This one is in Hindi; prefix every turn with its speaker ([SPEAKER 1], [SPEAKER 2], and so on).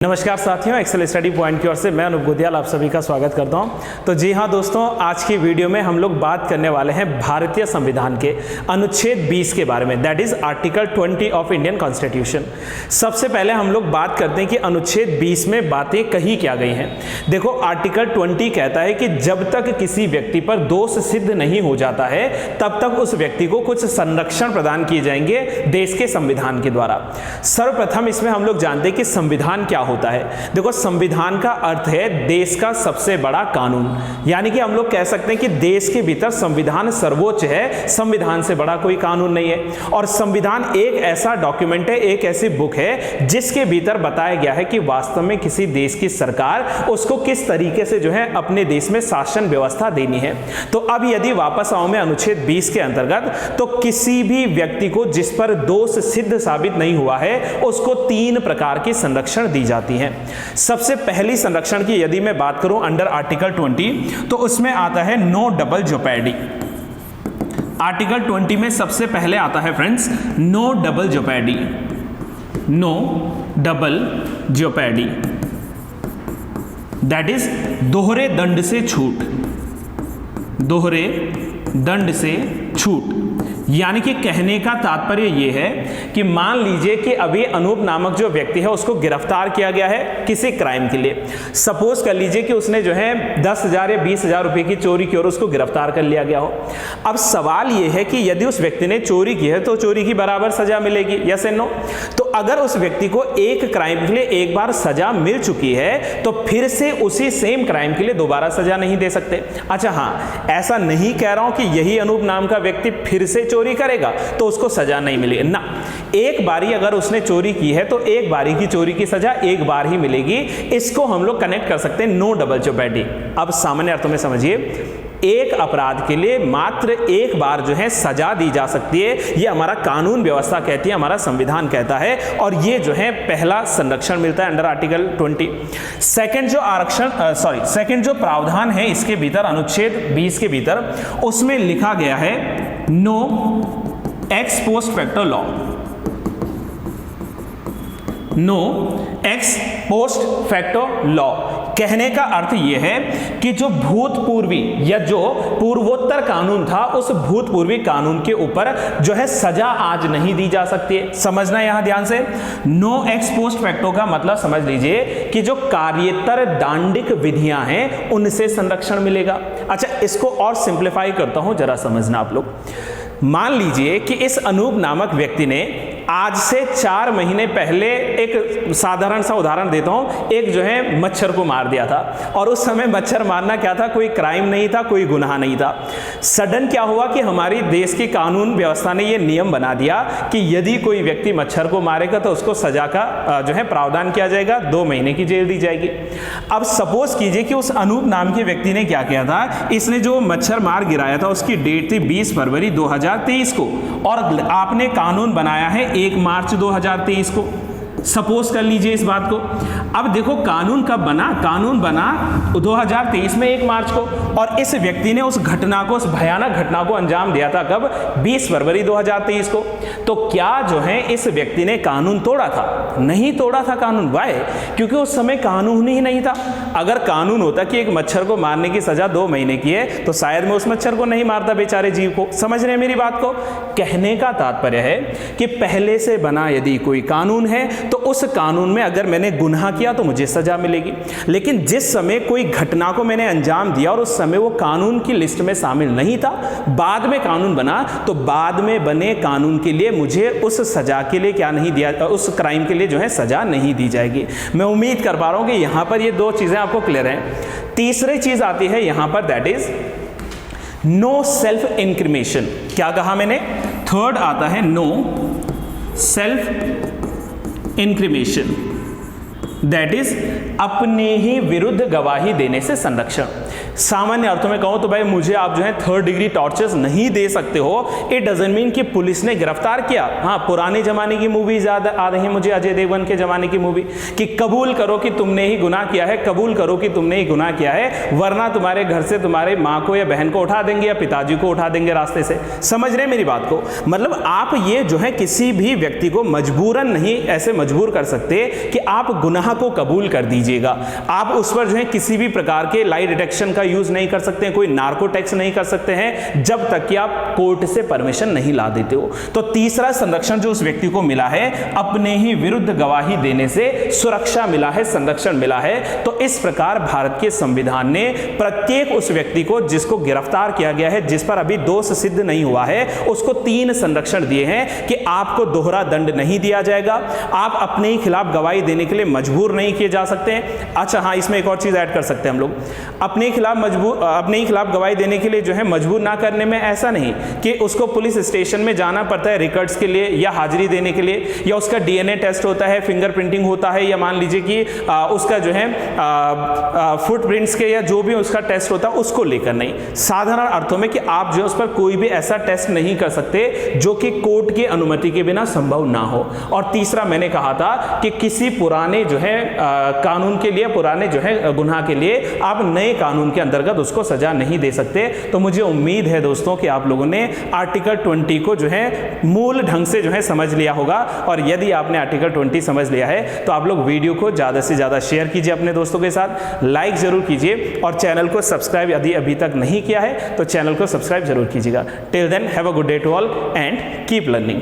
[SPEAKER 1] नमस्कार साथियों, एक्सेल स्टडी पॉइंट की ओर से मैं अनूप गोदियाल आप सभी का स्वागत करता हूं। तो जी हाँ दोस्तों, आज की वीडियो में हम लोग बात करने वाले हैं भारतीय संविधान के अनुच्छेद 20 के बारे में, that is article 20 of Indian constitution. सबसे पहले हम लोग बात करते हैं कि अनुच्छेद 20 में बातें कही क्या गई हैं। देखो, आर्टिकल 20 कहता है कि जब तक किसी व्यक्ति पर दोष सिद्ध नहीं हो जाता है तब तक उस व्यक्ति को कुछ संरक्षण प्रदान किए जाएंगे देश के संविधान के द्वारा। सर्वप्रथम इसमें हम लोग जानते हैं कि संविधान क्या होता है। देखो, संविधान का अर्थ है देश का सबसे बड़ा कानून, यानी कि हम लोग कह सकते हैं कि देश के भीतर संविधान सर्वोच्च है, संविधान से बड़ा कोई कानून नहीं है। और संविधान एक ऐसा डॉक्यूमेंट है, एक ऐसी बुक है जिसके भीतर बताया गया है कि वास्तव में किसी देश की सरकार उसको किस तरीके से जो है अपने देश में शासन व्यवस्था देनी है। तो अब यदि वापस आऊं मैं अनुच्छेद 20 के अंतर्गत, तो किसी भी व्यक्ति को जिस पर दोष सिद्ध साबित नहीं हुआ है उसको 3 प्रकार की संरक्षण दी जाती है। सबसे पहली संरक्षण की यदि मैं बात करूं अंडर आर्टिकल 20, तो उसमें आता है नो डबल जोपैडी। आर्टिकल 20 में सबसे पहले आता है friends no double jeopardy, no double jeopardy, that is दोहरे दंड से छूट, दोहरे दंड से छूट। यानी कि कहने का तात्पर्य यह है कि मान लीजिए कि अभी अनूप नामक जो व्यक्ति है उसको गिरफ्तार किया गया है किसी क्राइम के लिए। सपोज कर लीजिए कि उसने जो है 10,000 या 20,000 रुपए की चोरी की और उसको गिरफ्तार कर लिया गया हो। अब सवाल यह है कि यदि उस व्यक्ति ने चोरी की है तो चोरी की बराबर सजा मिलेगी, यस एंड नो। तो अगर उस व्यक्ति को एक क्राइम के लिए एक बार सजा मिल चुकी है तो फिर से उसी सेम क्राइम के लिए दोबारा सजा नहीं दे सकते। अच्छा हाँ, ऐसा नहीं कह रहा हूं कि यही अनूप नाम का व्यक्ति फिर से चोरी करेगा तो उसको सजा नहीं मिलेगी ना। एक बारी अगर उसने चोरी की है तो एक बारी की चोरी की सजा एक बार ही मिलेगी। इसको हम लोग कनेक्ट कर सकते हैं नो डबल जोपैडी। अब सामान्य अर्थों में समझिए, एक अपराध के लिए मात्र एक बार जो है सजा दी जा सकती है, ये हमारा कानून व्यवस्था कहती है, हमारा संविधान कहता है। और ये जो है पहला संरक्षण मिलता है अंडर आर्टिकल 20। सेकंड जो प्रावधान है इसके भीतर अनुच्छेद 20 के भीतर, उसमें लिखा गया है no ex post facto law, no ex post facto law. कहने का अर्थ यह है कि जो भूतपूर्वी या जो पूर्वोत्तर कानून था उस भूतपूर्वी कानून के ऊपर जो है सजा आज नहीं दी जा सकती है। समझना यहां ध्यान से, नो एक्स पोस्ट फैक्टो का मतलब समझ लीजिए कि जो कार्यतर दांडिक विधियां हैं उनसे संरक्षण मिलेगा। अच्छा, इसको और सिंप्लीफाई करता हूं, जरा समझना आप लोग। मान लीजिए कि इस अनूप नामक व्यक्ति ने आज से 4 महीने पहले, एक साधारण सा उदाहरण देता हूं, एक जो है मच्छर को मार दिया था और उस समय मच्छर मारना क्या था, कोई क्राइम नहीं था, कोई गुनाह नहीं था। सडन क्या हुआ कि हमारी देश की कानून व्यवस्था ने यह नियम बना दिया कि यदि कोई व्यक्ति मच्छर को मारेगा तो उसको सजा का जो है प्रावधान किया जाएगा, 2 महीने की जेल दी जाएगी। अब सपोज कीजिए कि उस अनूप नाम के व्यक्ति ने क्या किया था, इसने जो मच्छर मार गिराया था उसकी डेट थी 20 फरवरी 2023 को और आपने कानून बनाया है 1 मार्च 2023 को। सपोज कर लीजिए इस बात को। अब देखो, कानून कब बना, कानून बना 2023 में 1 मार्च को, और इस व्यक्ति ने उस घटना को, उस भयानक घटना को अंजाम दिया था कब, 20 फरवरी 2023 को। तो क्या जो है इस व्यक्ति ने कानून तोड़ा था? नहीं तोड़ा था कानून। वाई? क्योंकि उस समय कानून ही नहीं था। अगर कानून होता कि एक मच्छर को मारने की सजा 2 महीने की है तो शायद मैं उस मच्छर को नहीं मारता, बेचारे जीव को। समझ रहे हैं मेरी बात को? कहने का तात्पर्य है कि पहले से बना यदि कोई कानून है तो उस कानून में अगर मैंने गुनाह किया तो मुझे सजा मिलेगी। लेकिन जिस समय कोई घटना को मैंने अंजाम दिया और उस समय वो कानून की लिस्ट में शामिल नहीं था, बाद में कानून बना, तो बाद में बने कानून के लिए मुझे उस सजा के लिए क्या नहीं दिया, उस क्राइम के लिए जो है सजा नहीं दी जाएगी। मैं उम्मीद कर पा रहा हूं कि यहां पर ये 2 चीजें आपको क्लियर हैं। तीसरी चीज आती है यहां पर, दैट इज नो सेल्फ इंक्रिमेशन। क्या कहा मैंने? थर्ड आता है नो सेल्फ इंक्रिमेशन, दैट इज अपने ही विरुद्ध गवाही देने से संरक्षण। सामान्य अर्थों में कहूं तो भाई मुझे आप जो है 3rd डिग्री टॉर्चर्स नहीं दे सकते हो। इट डजंट मीन कि पुलिस ने गिरफ्तार किया। हाँ, पुराने जमाने की मूवीज याद आ रही है मुझे, अजय देवगन के जमाने की मूवी, कि कबूल करो कि तुमने ही गुनाह किया है, कबूल करो कि तुमने ही गुनाह किया है, वरना तुम्हारे घर से तुम्हारे माँ को या बहन को उठा देंगे या पिताजी को उठा देंगे रास्ते से। समझ रहे मेरी बात को? मतलब आप ये जो है किसी भी व्यक्ति को मजबूरन नहीं ऐसे मजबूर कर सकते कि आप गुनाह को कबूल कर दीजिएगा। आप उस पर जो है किसी भी प्रकार के लाई डिटेक्शन का यूज नहीं कर सकते हैं, कोई नार्को टैक्स नहीं कर सकते हैं जब तक कि आप कोर्ट से परमिशन नहीं ला देते हो। तो तीसरा संरक्षण जो उस व्यक्ति को मिला है, अपने ही विरुद्ध गवाही देने से सुरक्षा मिला है, संरक्षण मिला है। तो इस प्रकार भारत के संविधान ने प्रत्येक उस व्यक्ति को जिसको गिरफ्तार किया गया है, जिस पर अभी दोष सिद्ध नहीं हुआ है, उसको 3 संरक्षण दिए हैं कि आपको दोहरा दंड नहीं दिया जाएगा, आप अपने ही खिलाफ गवाही देने के लिए मजबूर नहीं किए जा सकते हैं। अच्छा हाँ, इसमें एक और चीज ऐड कर सकते हैं हम लोग, अपने ही खिलाफ गवाही देने के लिए जो है मजबूर ना करने में ऐसा नहीं कि उसको पुलिस स्टेशन में जाना पड़ता है रिकॉर्ड्स के लिए या हाजिरी देने के लिए, या उसका डीएनए टेस्ट होता है, फिंगरप्रिंटिंग होता है, या मान लीजिए कि उसका जो है फुटप्रिंट्स के या जो भी उसका टेस्ट होता है उसको लेकर नहीं। साधारण अर्थों में कि आप जो उस पर कोई भी ऐसा टेस्ट नहीं कर सकते जो कि कोर्ट की अनुमति के बिना संभव ना हो। और तीसरा मैंने कहा था कि किसी पुराने जो है कानून के लिए, पुराने जो है गुनाह के लिए आप नए कानून के अंतर्गत उसको सजा नहीं दे सकते। तो मुझे उम्मीद है दोस्तों कि आप लोगों ने आर्टिकल 20 को जो है मूल ढंग से जो है समझ लिया होगा। और यदि आपने आर्टिकल 20 समझ लिया है तो आप लोग वीडियो को ज्यादा से ज्यादा शेयर कीजिए अपने दोस्तों के साथ, लाइक जरूर कीजिए और चैनल को सब्सक्राइब यदि अभी तक नहीं किया है तो चैनल को सब्सक्राइब जरूर कीजिएगा। Till then have a good day to all and keep learning.